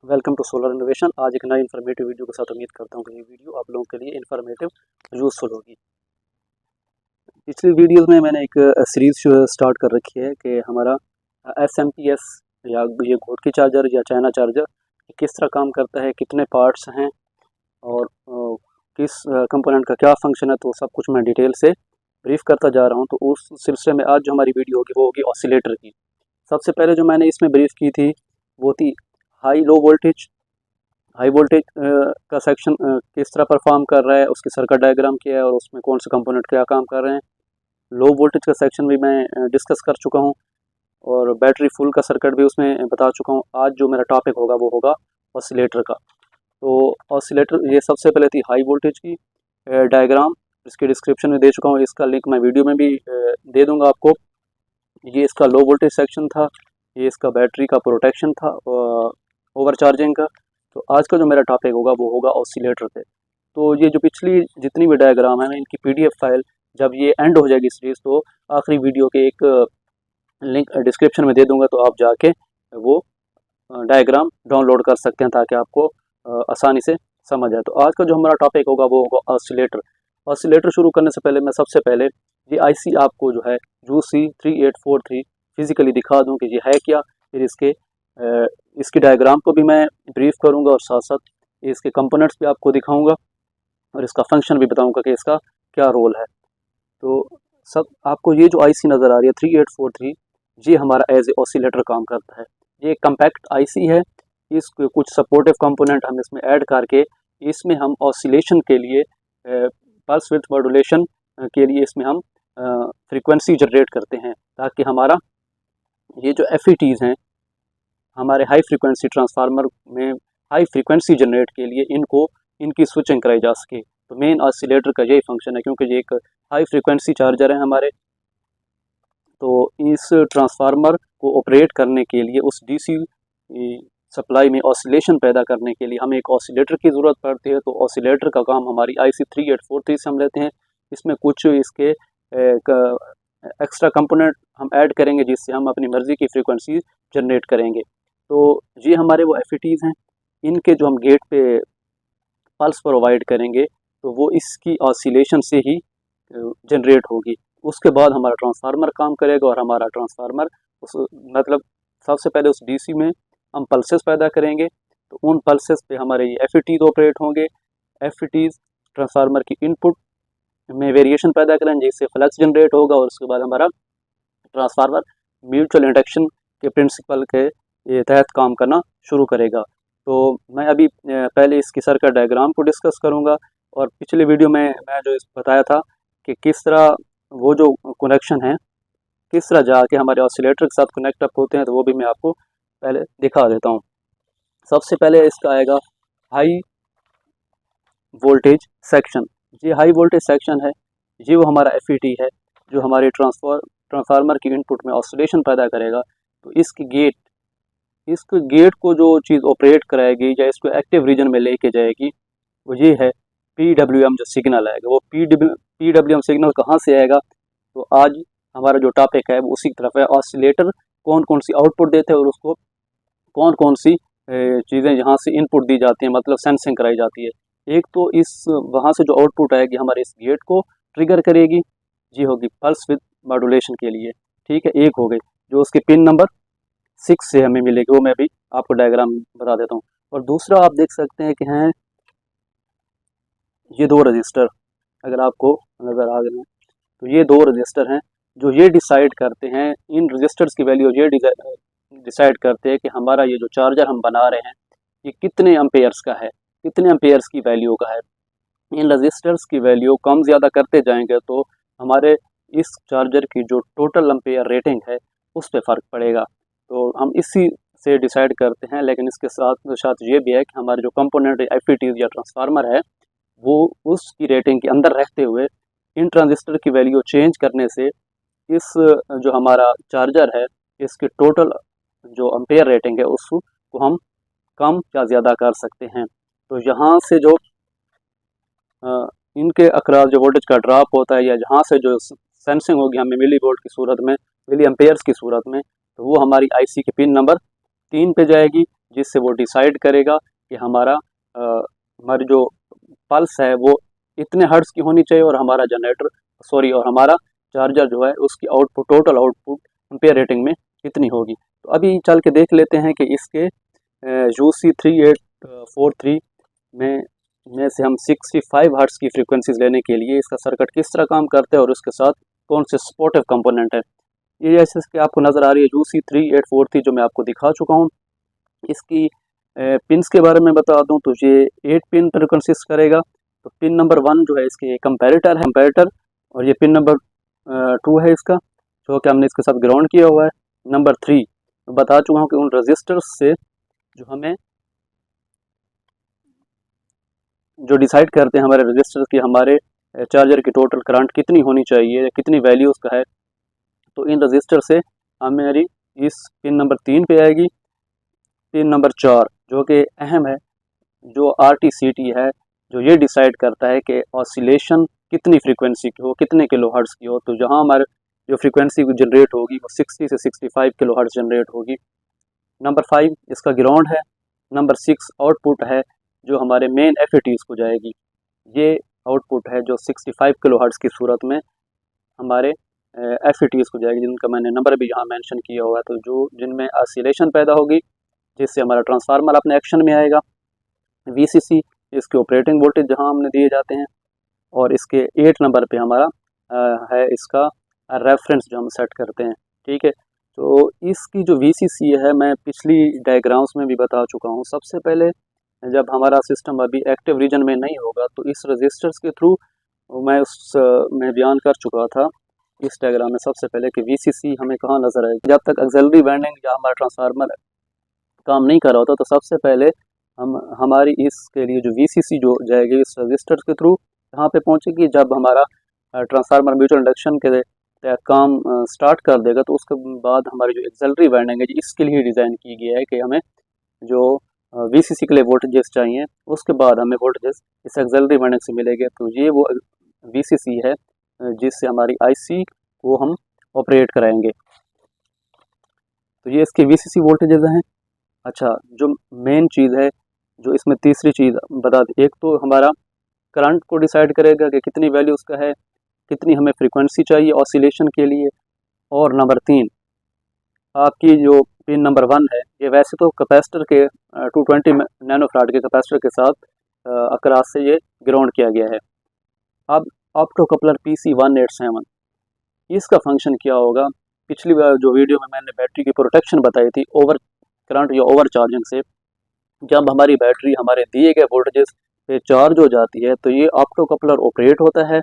Welcome to solar innovation. आज एक नई इन्फॉर्मेटिव वीडियो के साथ उम्मीद करता हूँ कि ये वीडियो आप लोगों के लिए इन्फॉर्मेटिव यूज़फुल होगी। पिछली वीडियोस में मैंने एक सीरीज स्टार्ट कर रखी है कि हमारा SMPS या ये घोटकी चार्जर या चाइना चार्जर किस तरह काम करता है, कितने पार्ट्स हैं और किस कंपोनेंट का क्या फंक्शन है, तो सब कुछ मैं डिटेल से ब्रीफ करता जा रहा हूँ। तो उस सिलसिले में आज जो हमारी वीडियो होगी वो होगी ऑसिलेटर की। सबसे पहले जो मैंने इसमें ब्रीफ की थी वो थी हाई वोल्टेज का सेक्शन किस तरह परफॉर्म कर रहा है, उसकी सर्किट डायग्राम क्या है और उसमें कौन से कंपोनेंट क्या काम कर रहे हैं। लो वोल्टेज का सेक्शन भी मैं डिस्कस कर चुका हूं और बैटरी फुल का सर्किट भी उसमें बता चुका हूं। आज जो मेरा टॉपिक होगा वो होगा ऑसिलेटर का। तो ऑसिलेटर, ये सबसे पहले थी हाई वोल्टेज की डायग्राम, इसकी डिस्क्रिप्शन में दे चुका हूँ, इसका लिंक मैं वीडियो में भी दे दूँगा आपको। ये इसका लो वोल्टेज सेक्शन था, ये इसका बैटरी का प्रोटेक्शन था ओवर चार्जिंग का। तो आज का जो मेरा टॉपिक होगा वो होगा ऑसिलेटर पे। तो ये जो पिछली जितनी भी डायग्राम है, मैं इनकी PDF फाइल जब ये एंड हो जाएगी सीरीज़ तो आखिरी वीडियो के एक लिंक डिस्क्रिप्शन में दे दूंगा, तो आप जाके वो डायग्राम डाउनलोड कर सकते हैं ताकि आपको आसानी से समझ आए। तो आज का जो हमारा टॉपिक होगा वो होगा ऑसिलेटर। ऑसिलेटर शुरू करने से पहले मैं सबसे पहले ये IC आपको जो है UC3843 फिज़िकली दिखा दूं कि ये है क्या, फिर इसकी डायग्राम को भी मैं ब्रीफ करूंगा और साथ साथ इसके कंपोनेंट्स भी आपको दिखाऊंगा और इसका फंक्शन भी बताऊंगा कि इसका क्या रोल है। तो सब आपको ये जो IC नज़र आ रही है 3843, ये हमारा एज ए ऑसिलेटर काम करता है। ये एक कम्पैक्ट IC है। इसके कुछ सपोर्टिव कंपोनेंट हम इसमें ऐड करके इसमें हम ऑसिलेशन के लिए पल्स विड्थ मॉड्यूलेशन के लिए इसमें हम फ्रीक्वेंसी जनरेट करते हैं ताकि हमारा ये जो FETs हैं हमारे हाई फ्रीक्वेंसी ट्रांसफार्मर में हाई फ्रीक्वेंसी जनरेट के लिए इनकी स्विचिंग कराई जा सके। तो मेन ऑसिलेटर का यही फंक्शन है, क्योंकि ये एक हाई फ्रीक्वेंसी चार्जर है हमारे। तो इस ट्रांसफार्मर को ऑपरेट करने के लिए उस DC सप्लाई में ऑसिलेशन पैदा करने के लिए हमें एक ऑसिलेटर की ज़रूरत पड़ती है। तो ऑसिलेटर का काम हमारी IC 3843 से हम लेते हैं। इसमें कुछ इसके एक्स्ट्रा कंपोनेंट हम ऐड करेंगे जिससे हम अपनी मर्ज़ी की फ्रीक्वेंसी जनरेट करेंगे। तो ये हमारे वो FETs हैं, इनके जो हम गेट पे पल्स प्रोवाइड करेंगे तो वो इसकी ऑसिलेशन से ही जनरेट होगी। उसके बाद हमारा ट्रांसफार्मर काम करेगा और हमारा ट्रांसफार्मर मतलब सबसे पहले उस DC में हम पल्सेस पैदा करेंगे। तो उन पल्सेस पे हमारे ये FETs ऑपरेट होंगे। FETs ट्रांसफार्मर की इनपुट में वेरिएशन पैदा करेंगे जिससे फ्लक्स जनरेट होगा और उसके बाद हमारा ट्रांसफार्मर म्यूचुअल इंडक्शन के प्रिंसिपल के तहत काम करना शुरू करेगा। तो मैं अभी पहले इसकी सर्किट डायग्राम को डिस्कस करूंगा और पिछले वीडियो में मैं जो बताया था कि किस तरह वो जो कनेक्शन है किस तरह जाके हमारे ऑसिलेटर के साथ कनेक्ट अप होते हैं, तो वो भी मैं आपको पहले दिखा देता हूँ। सबसे पहले इसका आएगा हाई वोल्टेज सेक्शन। ये हाई वोल्टेज सेक्शन है, ये वो हमारा FET है जो हमारे ट्रांसफार्मर की इनपुट में ऑसिलेशन पैदा करेगा। तो इसके गेट को जो चीज़ ऑपरेट कराएगी या इसको एक्टिव रीजन में लेके जाएगी वो ये है PWM जो सिग्नल आएगा। वो PWM सिग्नल कहाँ से आएगा, तो आज हमारा जो टॉपिक है वो उसी की तरफ है। ऑसिलेटर कौन कौन सी आउटपुट देते हैं और उसको कौन कौन सी चीज़ें यहाँ से इनपुट दी जाती हैं, मतलब सेंसिंग कराई जाती है। एक तो इस वहाँ से जो आउटपुट आएगी हमारे इस गेट को ट्रिगर करेगी, जी होगी पल्स विद मॉड्यूलेशन के लिए, ठीक है। एक हो गई जो उसकी पिन नंबर 6 से हमें मिलेगी, वो मैं भी आपको डायग्राम बता देता हूँ। और दूसरा आप देख सकते हैं कि हैं ये दो रजिस्टर, अगर आपको नज़र आ गए हैं तो ये दो रजिस्टर हैं जो ये डिसाइड करते हैं, इन रजिस्टर्स की वैल्यू ये डिसाइड करते हैं कि हमारा ये जो चार्जर हम बना रहे हैं ये कितने एम्पेयर्स का है, कितने एम्पेयर्स की वैल्यू का है। इन रजिस्टर्स की वैल्यू कम ज़्यादा करते जाएंगे तो हमारे इस चार्जर की जो टोटल एम्पेयर रेटिंग है उस पर फ़र्क पड़ेगा। तो हम इसी से डिसाइड करते हैं, लेकिन इसके साथ साथ ये भी है कि हमारे जो कंपोनेंट FETs या ट्रांसफार्मर है वो उसकी रेटिंग के अंदर रहते हुए इन ट्रांजिस्टर की वैल्यू चेंज करने से इस जो हमारा चार्जर है इसकी टोटल जो एम्पेयर रेटिंग है उसको हम कम या ज़्यादा कर सकते हैं। तो यहाँ से जो इनके अक्रॉस जो वोल्टेज का ड्रॉप होता है या जहाँ से जो सेंसिंग होगी हमें मिली वोल्ट की सूरत में, मिली एम्पेयर्स की सूरत में, तो वो हमारी IC के पिन नंबर 3 पे जाएगी जिससे वो डिसाइड करेगा कि हमारी जो पल्स है वो इतने हर्ट्ज की होनी चाहिए और हमारा और हमारा चार्जर जो है उसकी टोटल आउटपुट एम्पेयर रेटिंग में कितनी होगी। तो अभी चल के देख लेते हैं कि इसके UC3843 में से हम 65 हर्ट्ज की फ्रीक्वेंसीज लेने के लिए इसका सर्किट किस तरह काम करता है और उसके साथ कौन से सपोर्टिव कंपोनेंट है। ये जैसे कि आपको नज़र आ रही है UC3843 जो मैं आपको दिखा चुका हूँ। इसकी पिन्स के बारे में बता दूं तो ये 8 पिन पर कंसिस्ट करेगा। तो पिन नंबर 1 जो है इसके कंपैरेटर और ये पिन नंबर 2 है इसका, जो कि हमने इसके साथ ग्राउंड किया हुआ है। नंबर 3 बता चुका हूँ कि उन रजिस्टर्स से जो हमें जो डिसाइड करते हैं हमारे रजिस्टर्स की हमारे चार्जर की टोटल करंट कितनी होनी चाहिए, कितनी वैल्यू उसका है। तो इन रजिस्टर से हमारी इस पिन नंबर 3 पे आएगी। पिन नंबर 4 जो कि अहम है, जो RTCT है, जो ये डिसाइड करता है कि ऑसिलेशन कितनी फ्रीक्वेंसी की हो, कितने किलो हर्ट्ज़ की हो। तो जहाँ हमारे जो फ्रीक्वेंसी जनरेट होगी वो 60 से 65 किलो हर्ट्ज़ जनरेट होगी। नंबर 5 इसका ग्राउंड है। नंबर 6 आउटपुट है जो हमारे मेन FATs को जाएगी। ये आउटपुट है जो 65 किलो हर्ट्ज़ की सूरत में हमारे FATs को जाएगी, जिनका मैंने नंबर भी यहाँ मेंशन किया हुआ है। तो जो जिनमें ऑसिलेशन पैदा होगी जिससे हमारा ट्रांसफार्मर अपने एक्शन में आएगा। VCC इसके ऑपरेटिंग वोल्टेज जहाँ हमने दिए जाते हैं, और इसके 8 नंबर पे हमारा है इसका रेफरेंस जो हम सेट करते हैं। ठीक है, तो इसकी जो VCC है मैं पिछली डायग्राम्स में भी बता चुका हूँ। सबसे पहले जब हमारा सिस्टम अभी एक्टिव रीजन में नहीं होगा तो इस रजिस्टर्स के थ्रू मैं बयान कर चुका था इस डायग्राम में सबसे पहले कि VCC हमें कहाँ नज़र आएगी। जब तक ऑक्सिलरी वाइंडिंग या हमारा ट्रांसफार्मर काम नहीं कर रहा होता तो सबसे पहले हमारी इसके लिए जो VCC जो जाएगी इस रजिस्टर के थ्रू यहाँ पे पहुँचेगी। जब हमारा ट्रांसफार्मर म्यूचुअल इंडक्शन के काम स्टार्ट कर देगा तो उसके बाद हमारी जो एक्सिलरी वाइंडिंग है इसके लिए डिज़ाइन की गई है कि हमें जो VCC के लिए वोल्टेजेस चाहिए उसके बाद हमें वोल्टेजेस इस एक्सिलरी वाइंडिंग से मिलेंगे। तो ये वो VCC है जिससे हमारी IC को हम ऑपरेट कराएंगे। तो ये इसके VCC वोल्टेजेस हैं। अच्छा, जो मेन चीज़ है, जो इसमें तीसरी चीज़ बता दें, एक तो हमारा करंट को डिसाइड करेगा कि कितनी वैल्यू उसका है, कितनी हमें फ्रीक्वेंसी चाहिए ऑसिलेशन के लिए। और नंबर 3 आपकी जो पिन नंबर 1 है, ये वैसे तो कैपेसिटर के 220 नैनोफैराड के कैपेसिटर के साथ अक्रॉस से ये ग्राउंड किया गया है। अब ऑप्टो कपलर PC187 इसका फंक्शन क्या होगा। पिछली बार जो वीडियो में मैंने बैटरी की प्रोटेक्शन बताई थी ओवर करंट या ओवर चार्जिंग से, जब हमारी बैटरी हमारे दिए गए वोल्टेजेस पे चार्ज हो जाती है तो ये ऑप्टो कपलर ऑपरेट होता है।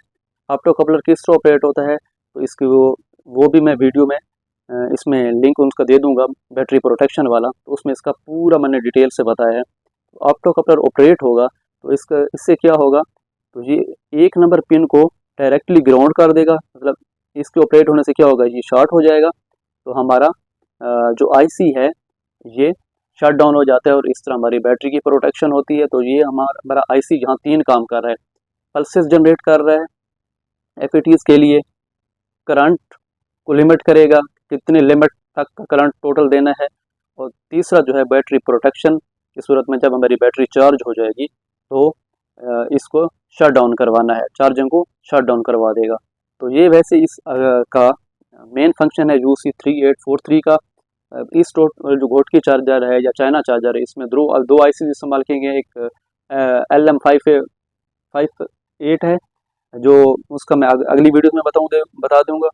ऑप्टो कपलर किस तरह ऑपरेट होता है तो इसकी वो भी मैं वीडियो में इसमें लिंक उनका दे दूंगा, बैटरी प्रोटेक्शन वाला, तो उसमें इसका पूरा मैंने डिटेल से बताया है। ऑप्टो कपलर ऑपरेट होगा तो इससे क्या होगा, तो ये 1 नंबर पिन को डायरेक्टली ग्राउंड कर देगा। मतलब इसके ऑपरेट होने से क्या होगा, ये शॉर्ट हो जाएगा तो हमारा जो IC है ये शट डाउन हो जाता है और इस तरह हमारी बैटरी की प्रोटेक्शन होती है। तो ये हमारा IC यहाँ 3 काम कर रहा है, पल्सेस जनरेट कर रहा है FATs के लिए, करंट को लिमिट करेगा कितने लिमिट तक का करंट टोटल देना है, और तीसरा जो है बैटरी प्रोटेक्शन की सूरत में जब हमारी बैटरी चार्ज हो जाएगी तो इसको शट डाउन करवाना है, चार्जिंग को शट डाउन करवा देगा। तो ये वैसे इस का मेन फंक्शन है UC3843 का। इस जो घोटकी चार्जर है या चाइना चार्जर है, इसमें दो IC इस्तेमाल किए गए। एक LM58 है जो उसका मैं अगली वीडियो में बता दूंगा।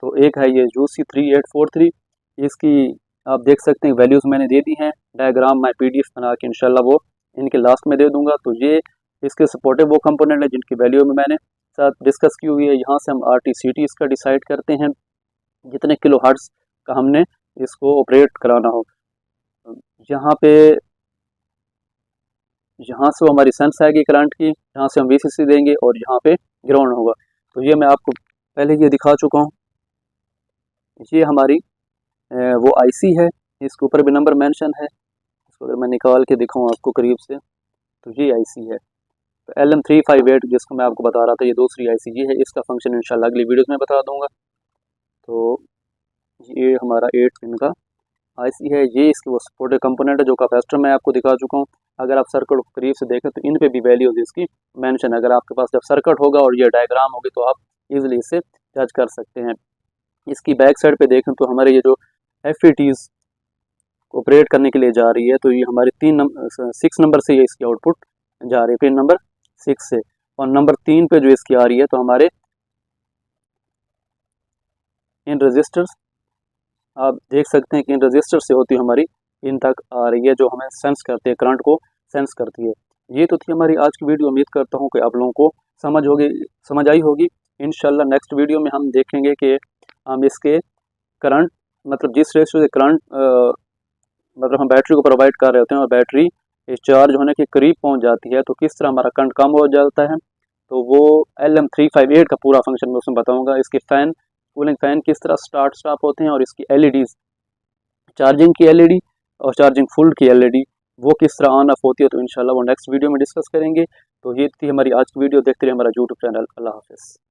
तो एक है ये UC3843, इसकी आप देख सकते हैं वैल्यूज़ मैंने दे दी हैं, डायग्राम मैं PDF बना के इंशाल्लाह वो इनके लास्ट में दे दूंगा। तो ये इसके सपोर्टिव वो कंपोनेंट है जिनकी वैल्यू में मैंने साथ डिस्कस की हुई है। यहाँ से हम RTCT इसका डिसाइड करते हैं जितने किलो हर्ट्ज़ का हमने इसको ऑपरेट कराना हो। यहाँ से वो हमारी सेंस आएगी करंट की, यहाँ से हम VCC देंगे और यहाँ पे ग्राउंड होगा। तो ये मैं आपको पहले ये दिखा चुका हूँ। ये हमारी वो IC है, इसके ऊपर भी नंबर मेंशन है। इसको अगर मैं निकाल के दिखाऊँ आपको करीब से तो ये IC है। तो LM358 जिसको मैं आपको बता रहा था, ये दूसरी IC ये है। इसका फंक्शन इंशाल्लाह अगली वीडियोस में बता दूंगा। तो ये हमारा 8 पिन का IC है, ये इसकी वो सपोर्टेड कंपोनेंट है जो कैपेसिटर मैं आपको दिखा चुका हूँ। अगर आप सर्किट को करीब से देखें तो इन पे भी वैल्यूज इसकी मेंशन है। अगर आपके पास जब सर्किट होगा और ये डायग्राम होगी तो आप इजीली इससे जज कर सकते हैं। इसकी बैक साइड पे देखें तो हमारे ये जो FETs ऑपरेट करने के लिए जा रही है, तो ये हमारे 6 नंबर से ये इसकी आउटपुट जा रही है, पिन नंबर 6 से। और नंबर 3 पे जो इसकी आ रही है तो हमारे इन रजिस्टर्स, आप देख सकते हैं कि इन रजिस्टर से होती हमारी इन तक आ रही है, जो हमें सेंस करती है, करंट को सेंस करती है। ये तो थी हमारी आज की वीडियो। उम्मीद करता हूँ कि आप लोगों को समझ आई होगी। इंशाल्लाह नेक्स्ट वीडियो में हम देखेंगे कि हम इसके करंट, मतलब जिस रेशियो से करंट मतलब हम बैटरी को प्रोवाइड कर रहे होते हैं और बैटरी चार्ज होने के करीब पहुंच जाती है तो किस तरह हमारा करंट कम हो जाता है। तो वो LM358 का पूरा फंक्शन मैं उसमें बताऊंगा। इसके फैन, कूलिंग फैन किस तरह स्टार्ट स्टॉप होते हैं, और इसकी LEDs, चार्जिंग की LED और चार्जिंग फुल की LED, वो किस तरह ऑन ऑफ होती है, तो इंशाल्लाह वो नेक्स्ट वीडियो में डिस्कस करेंगे। तो ये थी हमारी आज की वीडियो। देखते रहिए हमारा यूट्यूब चैनल। अल्लाह हाफिज़।